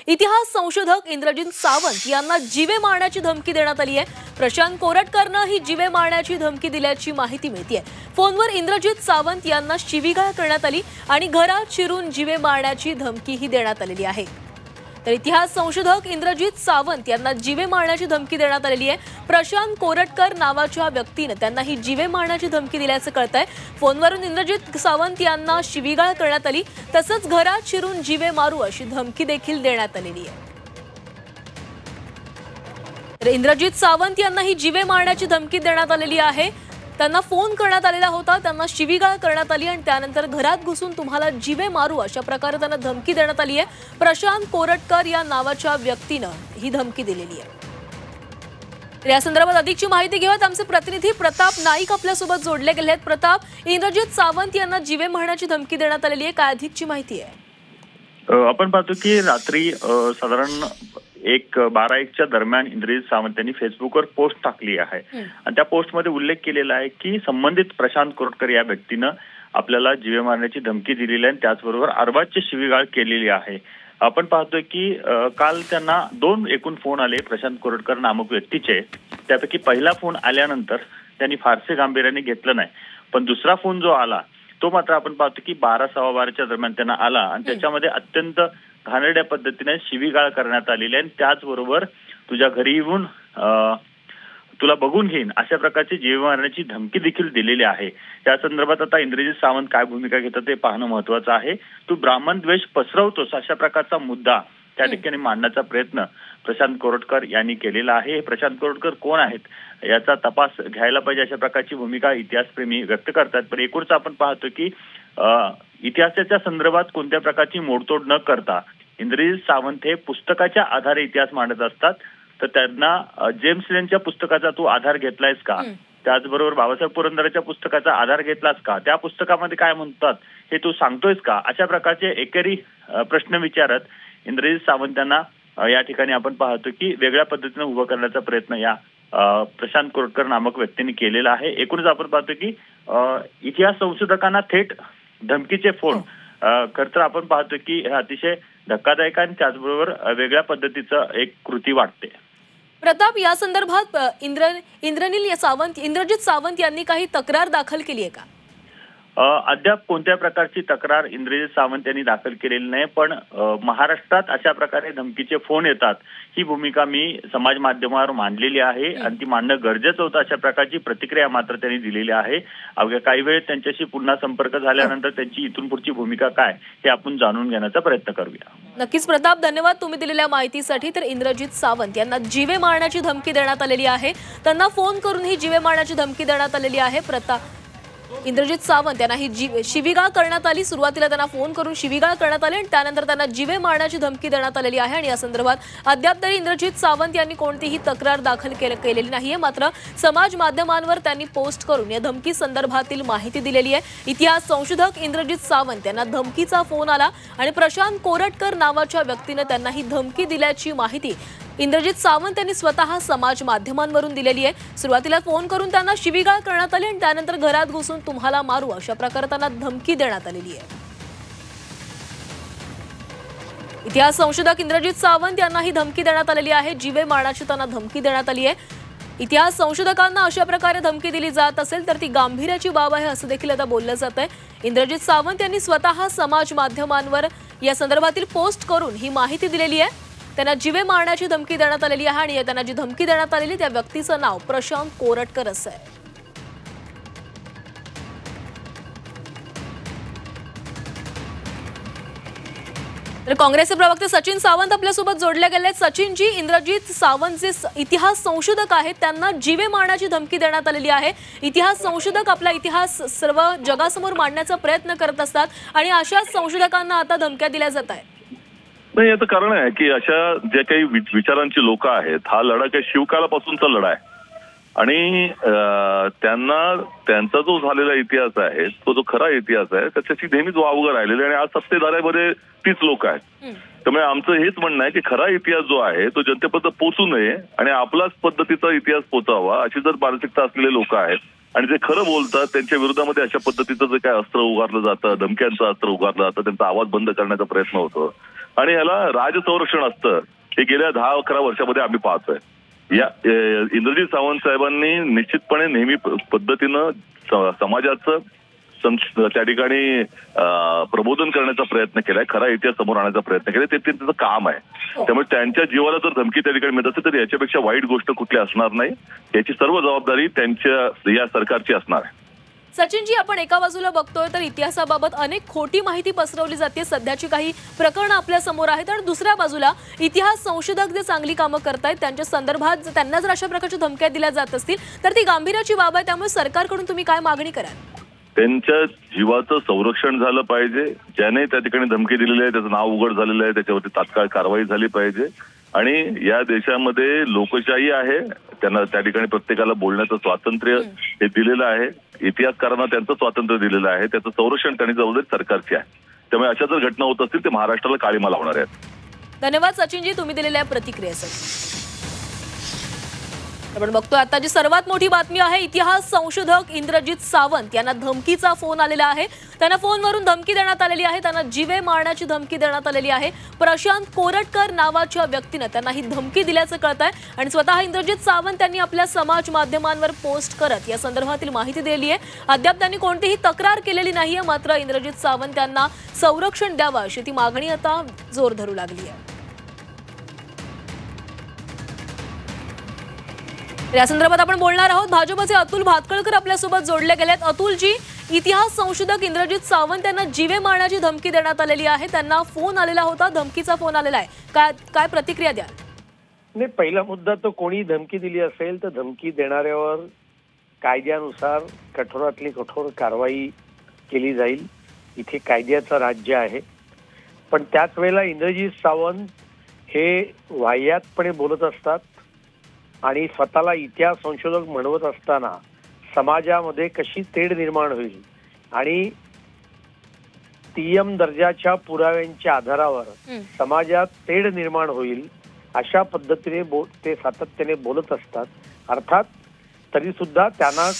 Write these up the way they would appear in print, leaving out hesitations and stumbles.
इतिहास संशोधक इंद्रजित सावंत यांना जीवे मारण्याची धमकी देण्यात आली आहे। प्रशांत कोरटकरनं ही जीवे मारण्याची धमकी दिल्याची माहिती मिळते। फोनवर इंद्रजित सावंत यांना शिवीगाळ करण्यात आली आणि घरात शिरून जीवे मारण्याची धमकीही देण्यात आलेली आहे। तर इतिहास संशोधक इंद्रजित सावंत यांना जीवे मारण्याची धमकी देण्यात आलेली आहे। प्रशांत कोरटकर नावाच्या व्यक्तीने त्यांना ही जीवे मारण्याची धमकी दिल्याचं कळतंय। फोनवरून इंद्रजित सावंत यांना शिवीगाळ करण्यात आली, तसंच घरात शिरून जीवे मारू अशी धमकी देखील देण्यात आलेली आहे। तर इंद्रजित सावंत यांना ही जीवे मारण्याची धमकी देण्यात आलेली आहे। त्यांना फोन करण्यात आलेला होता, त्यांना शिवीगाळ करण्यात आली आणि त्यानंतर घरात घुसून तुम्हाला जीवे मारू अशा प्रकारे त्यांना धमकी देण्यात आली आहे। प्रशांत कोरटकर या नावाच्या व्यक्तीने ही धमकी दिलेली आहे। या संदर्भात अधिकची माहिती घेऊयात। आमचे प्रतिनिधी प्रताप नाईक आपल्या सोबत जोडले गेले आहेत। प्रताप, इंद्रजित सावंत यांना जीवे मारण्याची धमकी देण्यात आलेली आहे, काय अधिकची माहिती आहे? आपण पाहतो की रात्री साधारण 12-1च्या दरम्यान इंद्रजित सावंत यांनी फेसबुकवर पोस्ट टाकली आहे आणि त्या पोस्टमध्ये उल्लेख केलेला आहे की संबंधित प्रशांत कोरटकर या व्यक्तीनं आपल्याला जीवे मारण्याची धमकी दिलेली आहे आणि त्याचबरोबर अर्वाच्य शिवीगाळ केलेली आहे। आपण पाहतोय की काल त्यांना 2 एकूण फोन आले प्रशांत कोरटकर नामक व्यक्तीचे। त्यापैकी पहिला फोन आल्यानंतर त्यांनी फारसे गांभीर्याने घेतलं नाही, पण दुसरा फोन जो आला तो मात्र आपण पाहतो की 12-12:15च्या दरम्यान त्यांना आला आणि त्याच्यामध्ये अत्यंत घाणेरड्या पद्धतीने शिवीगाळ करण्यात आलेली आहे आणि त्याचबरोबर तुझ्या घरी येऊन तुला बघून घेईन अशा प्रकारची जीवे मारण्याची धमकी देखील दिलेली आहे। या संदर्भात आता इंद्रजित सावंत काय भूमिका घेतात ते पाहणं महत्वाचं आहे। तू ब्राह्मण द्वेष पसरवतोस अशा प्रकारचा मुद्दा त्या ठिकाणी मांडण्याचा प्रयत्न प्रशांत कोरटकर यांनी केलेला आहे। प्रशांत कोरटकर कोण आहेत याचा तपास घ्यायला पाहिजे अशा प्रकारची भूमिका इतिहासप्रेमी व्यक्त करतात। पण एकूणच आपण पाहतो की इतिहासाच्या संदर्भात कोणत्या प्रकारची मोडतोड न करता इंद्रजित सावंत हे पुस्तकाच्या आधारे इतिहास मांडत असतात। तर त्यांना जेम्स लेनच्या पुस्तकाचा तू आधार घेतलायस का, त्याचबरोबर बाबासाहेब पुरंदरेच्या पुस्तकाचा आधार घेतलास का, त्या पुस्तकामध्ये काय म्हणतात हे तू सांगतोयस का, अशा प्रकारचे एकेरी प्रश्न विचारत इंद्रजित सावंत यांना या ठिकाणी आपण पाहतो की वेगळ्या पद्धतीने उभं करण्याचा प्रयत्न या प्रशांत कोरटकर नामक व्यक्तीने केलेला आहे। एकूणच आपण पाहतो की इतिहास संशोधकांना थेट धमकीचे फोन खरं तर आपण पाहतो की हे अतिशय धक्कादायक आणि त्याचबरोबर वेगळ्या पद्धतीचं एक कृती वाटते। प्रताप, या संदर्भात इंद्रजित सावंत यांनी काही तक्रार दाखल केली आहे का? अद्याप कोणत्या प्रकारची तक्रार इंद्रजित सावंत यांनी दाखल केलेली नाही, पण महाराष्ट्रात अशा प्रकारे धमकीचे फोन येतात ही भूमिका मी समाज माध्यमावर मांडलेली आहे आणि ती मांडणं गरजेचं होतं अशा प्रकारची प्रतिक्रिया मात्र त्यांनी दिलेली आहे। अवघ्या काही वेळ त्यांच्याशी पुन्हा संपर्क झाल्यानंतर त्यांची इथून पुढची भूमिका काय हे आपण जाणून घेण्याचा प्रयत्न करूया। नक्कीच प्रताप, धन्यवाद तुम्ही दिलेल्या माहितीसाठी। तर इंद्रजित सावंत यांना जीवे मारण्याची धमकी देण्यात आलेली आहे, त्यांना फोन करून ही जीवे मारण्याची धमकी देण्यात आलेली आहे। इंद्रजित सावंत यांना ही शिवीगाळ करण्यात आली, सुरुवातीला त्यांना फोन करून शिवीगाळ करण्यात आली आणि त्यानंतर त्यांना जीवे मारण्याची धमकी देण्यात आलेली आहे। आणि या संदर्भात अद्याप तरी इंद्रजित सावंत यांनी कोणतीही तक्रार दाखल केलेली नाहीये, मात्र समाज माध्यमांवर त्यांनी पोस्ट करून या धमकी संदर्भातील माहिती दिलेली आहे। इतिहास संशोधक इंद्रजित सावंत यांना धमकीचा फोन आला आणि प्रशांत कोरटकर नावाच्या व्यक्तीने त्यांना ही धमकी दिल्याची माहिती इंद्रजित सावंत यांनी स्वतः समाज माध्यमांवरून दिलेली आहे। सुरुवातीला फोन करून त्यांना शिवीगाळ करण्यात आली आणि त्यानंतर घरात घुसून तुम्हाला मारू अशा प्रकारे त्यांना धमकी देण्यात आलेली आहे। इतिहास संशोधक इंद्रजित सावंत यांना ही धमकी देण्यात आलेली आहे, जीवे मारण्याची त्यांना धमकी देण्यात आली आहे। इतिहास संशोधकांना अशा प्रकारे धमकी दिली जात असेल तर ती गांभीर्याची बाब आहे असं देखील आता बोललं जात आहे। इंद्रजित सावंत यांनी स्वतः समाज माध्यमांवर या संदर्भातील पोस्ट करून ही माहिती दिलेली आहे। त्यांना जीवे मारण्याची धमकी देण्यात आलेली आहे आणि त्यांना जी धमकी देण्यात आलेली त्या व्यक्तीचं नाव प्रशांत कोरटकर असं आहे। तर काँग्रेसचे प्रवक्ते सचिन सावंत आपल्यासोबत जोडले गेले। सचिनजी, इंद्रजित सावंत जे इतिहास संशोधक आहेत त्यांना जीवे मारण्याची धमकी देण्यात आलेली आहे। इतिहास संशोधक आपला इतिहास सर्व जगासमोर मांडण्याचा प्रयत्न करत असतात आणि अशाच संशोधकांना आता धमक्या दिल्या जात आहेत। नाही, याचं कारण आहे की अशा जे काही विचारांची लोक आहेत, हा लढा काही शिवकालापासूनचा लढा आहे आणि त्यांचा जो झालेला इतिहास आहे तो जो खरा इतिहास आहे त्याच्याशी नेहमीच वावगं राहिलेले आणि आज सत्तेधाऱ्यामध्ये तीच लोक आहेत। त्यामुळे आमचं हेच म्हणणं आहे की खरा इतिहास जो आहे तो जनतेपर्यंत पोहोचू नये आणि आपलाच पद्धतीचा इतिहास पोचावा अशी जर मानसिकता असलेले लोक आहेत आणि जे खरं बोलतात त्यांच्या विरोधामध्ये अशा पद्धतीचं जे काय अस्त्र उगारलं जातं, धमक्यांचं अस्त्र उगारलं जातं, त्यांचा आवाज बंद करण्याचा प्रयत्न होतो, आणि ह्याला राजसंरक्षण असतं हे गेल्या 10-11 वर्षामध्ये आम्ही पाहतोय. या इंद्रजित सावंत साहेबांनी निश्चितपणे नेहमी पद्धतीनं समाजाचं त्या ठिकाणी प्रबोधन करण्याचा प्रयत्न केलाय, खरा इतिहास समोर आणण्याचा प्रयत्न केलाय. ते त्यांचं काम आहे. त्यामुळे त्यांच्या जीवाला जर धमकी त्या ठिकाणी मिळत असेल तर याच्यापेक्षा वाईट गोष्ट कुठली असणार नाही. याची सर्व जबाबदारी त्यांच्या या सरकारची असणार आहे. सचिनजी, आपण एका बाजूला बघतोय तर इतिहासाबाबत अनेक खोटी माहिती पसरवली जाते, सध्याची काही प्रकरणं आपल्या समोर आहेत, आणि दुसऱ्या बाजूला इतिहास संशोधक जे चांगली कामं करतायत त्यांच्या संदर्भात त्यांना जर अशा प्रकारच्या धमक्या दिल्या जात असतील तर ती गांभीर्याची बाब आहे. त्यामुळे सरकारकडून तुम्ही काय मागणी कराल? त्यांच्या जीवाचं संरक्षण झालं पाहिजे. ज्याने त्या ठिकाणी धमकी दिलेली आहे त्याचं नाव उघड झालेलं आहे, त्याच्यावरती तात्काळ कारवाई झाली पाहिजे. आणि या देशामध्ये लोकशाही आहे, त्यांना त्या ठिकाणी प्रत्येकाला बोलण्याचं स्वातंत्र्य हे दिलेलं आहे. इतिहासकारांना त्यांचं स्वातंत्र्य दिलेलं आहे, त्याचं संरक्षण करण्याची जबाबदारी सरकारची आहे. त्यामुळे अशा जर घटना होत असतील ते महाराष्ट्राला काळीमा लावणार आहेत. धन्यवाद सचिनजी तुम्ही दिलेल्या प्रतिक्रियेसाठी. आपण बघतोय आता जी सर्वात मोठी बातमी आहे, इतिहास संशोधक इंद्रजित सावंत यांना धमकीचा फोन आलेला आहे. त्यांना फोनवरून धमकी देण्यात आलेली आहे, त्यांना जीवे मारण्याची धमकी देण्यात आलेली आहे. प्रशांत कोरटकर नावाच्या व्यक्तीने त्यांना ही धमकी दिल्याचं कळत आहे आणि स्वतः इंद्रजित सावंत यांनी आपल्या समाज माध्यमांवर पोस्ट करत या संदर्भातील माहिती दिली आहे. अद्याप त्यांनी कोणतीही तक्रार केलेली नाहीये, मात्र इंद्रजित सावंत यांना संरक्षण द्यावं अशी ती मागणी आता जोर धरू लागली आहे. या संदर्भात आपण बोलणार आहोत. भाजपचे अतुल भातखळकर आपल्यासोबत जोडले गेलेत. अतुलजी, इतिहास संशोधक इंद्रजित सावंत यांना जीवे मारण्याची धमकी देण्यात आलेली आहे, त्यांना फोन आलेला होता, धमकीचा फोन आलेला आहे, काय प्रतिक्रिया द्याल? नाही, पहिला मुद्दा तो कोणी धमकी दिली असेल तर धमकी देणाऱ्यावर कायद्यानुसार कठोरातली कठोर कारवाई केली जाईल. इथे कायद्याचं राज्य आहे. पण त्याच वेळेला इंद्रजित सावंत हे वाह्यातपणे बोलत असतात आणि स्वतःला इतिहास संशोधक म्हणवत असताना समाजामध्ये कशी तेढ निर्माण होईल आणि TM दर्जाच्या पुराव्यांच्या आधारावर समाजात तेढ निर्माण होईल अशा पद्धतीने ते सातत्याने बोलत असतात. अर्थात तरी सुद्धा त्यांना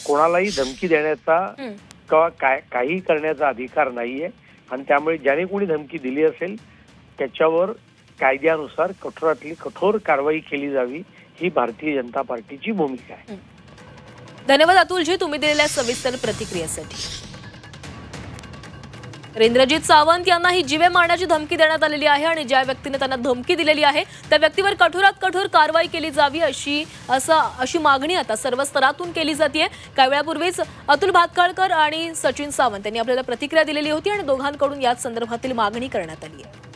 कोणालाही धमकी देण्याचा किंवा काही करण्याचा अधिकार नाहीये आणि त्यामुळे ज्याने कोणी धमकी दिली असेल त्याच्यावर कायद्यानुसार कठोरातली कठोर कारवाई केली जावी ही भारतीय जनता पार्टीची भूमिका आहे. धन्यवाद अतुलजी तुम्ही दिलेल्या सविस्तर प्रतिक्रियेसाठी. इंद्रजित सावंत यांना ही जीवे मारण्याची धमकी देण्यात आलेली आहे आणि ज्या व्यक्तीने त्यांना धमकी दिलेली आहे त्या व्यक्तीवर कठोरात कठोर कारवाई केली जावी अशी मागणी आता सर्व स्तरातून केली जाते. काही वेळापूर्वीच अतुल भातखळकर आणि सचिन सावंत यांनी आपल्याला प्रतिक्रिया दिलेली होती आणि दोघांकडून याच संदर्भातील मागणी करण्यात आली आहे.